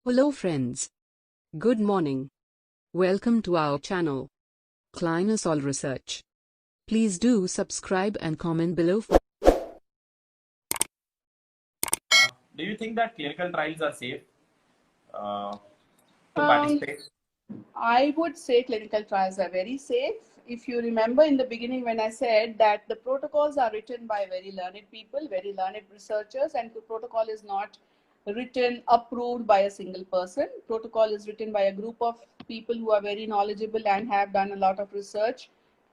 Hello friends. Good morning. Welcome to our channel, Clinosol Research. Please do subscribe and comment below. Do you think that clinical trials are safe to Um, participate? I would say clinical trials are very safe. If you remember in the beginning when I said that the protocols are written by very learned people, very learned researchers, and the protocol is not written, approved by a single person. Protocol is written by a group of people who are very knowledgeable and have done a lot of research.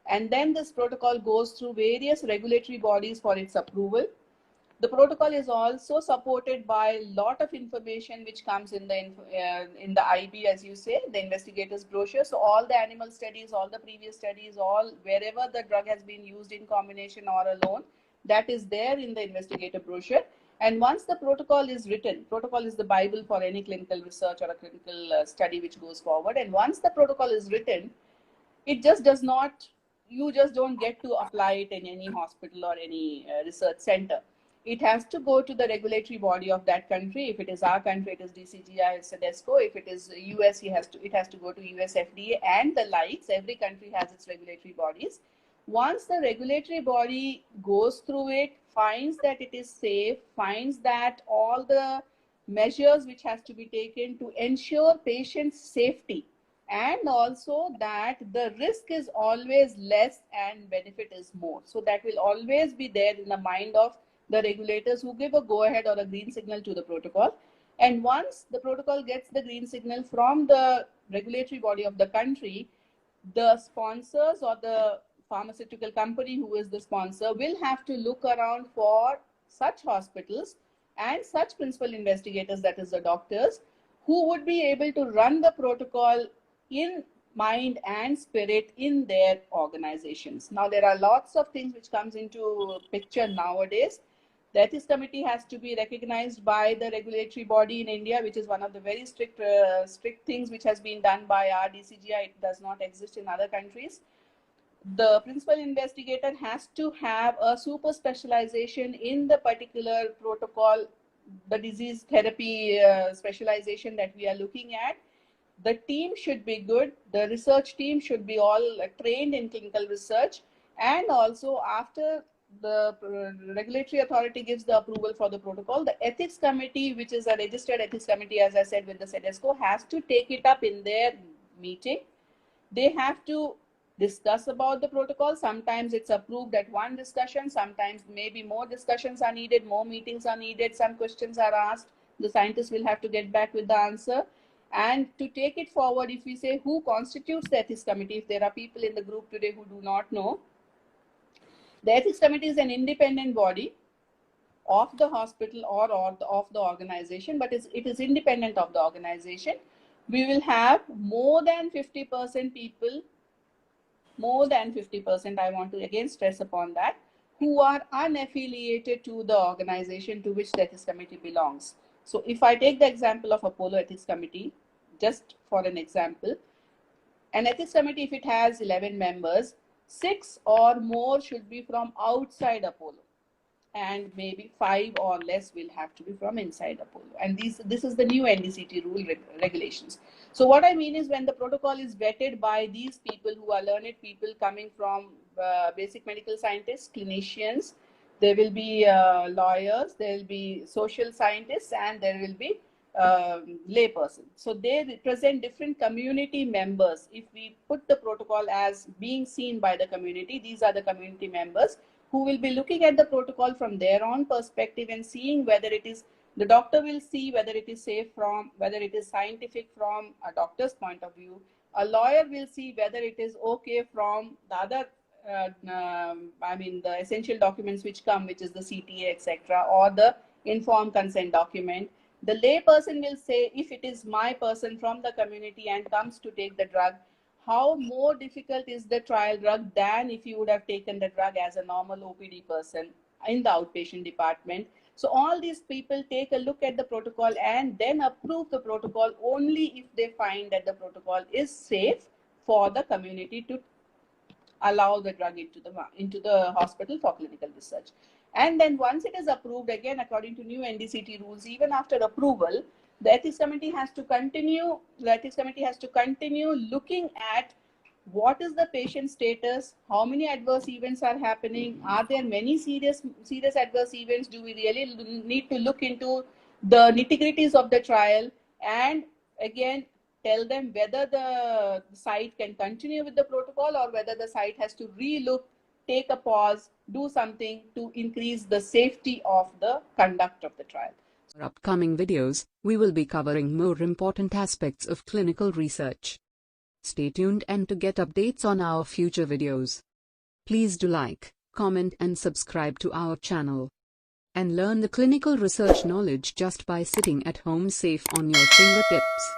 And then this protocol goes through various regulatory bodies for its approval. The protocol is also supported by a lot of information which comes in the IB, as you say, the investigator's brochure. So all the animal studies, all the previous studies, all wherever the drug has been used in combination or alone, that is there in the investigator brochure. And once the protocol is written, protocol is the Bible for any clinical research or a clinical study which goes forward. And once the protocol is written, it just does not, you just don't get to apply it in any hospital or any research center. It has to go to the regulatory body of that country. If it is our country, it is DCGI, CDSCO. If it is US, it has to go to US FDA and the likes. Every country has its regulatory bodies. Once the regulatory body goes through it, finds that it is safe, finds that all the measures which has to be taken to ensure patient safety, and also that the risk is always less and benefit is more. So that will always be there in the mind of the regulators who give a go ahead or a green signal to the protocol. And once the protocol gets the green signal from the regulatory body of the country, the sponsors or the pharmaceutical company who is the sponsor will have to look around for such hospitals and such principal investigators, that is the doctors, who would be able to run the protocol in mind and spirit in their organizations. Now there are lots of things which comes into picture nowadays. The ethics committee has to be recognized by the regulatory body in India, which is one of the very strict things which has been done by our DCGI. It does not exist in other countries. The principal investigator has to have a super specialization in the particular protocol, the disease therapy specialization that we are looking at. The team should be good. The research team should be all trained in clinical research. And also after the regulatory authority gives the approval for the protocol, the ethics committee, which is a registered ethics committee, as I said, with the CDSCO, has to take it up in their meeting. They have to discuss about the protocol. Sometimes it's approved at one discussion. Sometimes maybe more discussions are needed, more meetings are needed. Some questions are asked. The scientists will have to get back with the answer. And to take it forward, if we say who constitutes the ethics committee, if there are people in the group today who do not know, the ethics committee is an independent body of the hospital or of the organization, but it is independent of the organization. We will have more than 50% people, more than 50%, I want to again stress upon that, who are unaffiliated to the organization to which the ethics committee belongs. So if I take the example of Apollo Ethics Committee, just for an example, an ethics committee, if it has 11 members, 6 or more should be from outside Apollo, and maybe 5 or less will have to be from inside Apollo. And this is the new NDCT rule regulations. So what I mean is, when the protocol is vetted by these people who are learned people coming from basic medical scientists, clinicians, there will be lawyers, there will be social scientists, and there will be layperson. So they represent different community members. If we put the protocol as being seen by the community, these are the community members who will be looking at the protocol from their own perspective and seeing whether it is, the doctor will see whether it is safe from, whether it is scientific from a doctor's point of view. A lawyer will see whether it is okay from the other, the essential documents which come, which is the CTA, etc., or the informed consent document. The lay person will say, if it is my person from the community and comes to take the drug, how more difficult is the trial drug than if you would have taken the drug as a normal OPD person in the outpatient department. So all these people take a look at the protocol and then approve the protocol only if they find that the protocol is safe for the community to allow the drug into the hospital for clinical research. And then once it is approved, again according to new NDCT rules, even after approval, The ethics committee has to continue. The ethics committee has to continue looking at what is the patient status, how many adverse events are happening, are there many serious adverse events, do we really need to look into the nitty-gritties of the trial, and again tell them whether the site can continue with the protocol or whether the site has to re-look, take a pause, do something to increase the safety of the conduct of the trial. In our upcoming videos, we will be covering more important aspects of clinical research. Stay tuned and to get updates on our future videos. Please do like, comment and subscribe to our channel. And learn the clinical research knowledge just by sitting at home safe on your fingertips.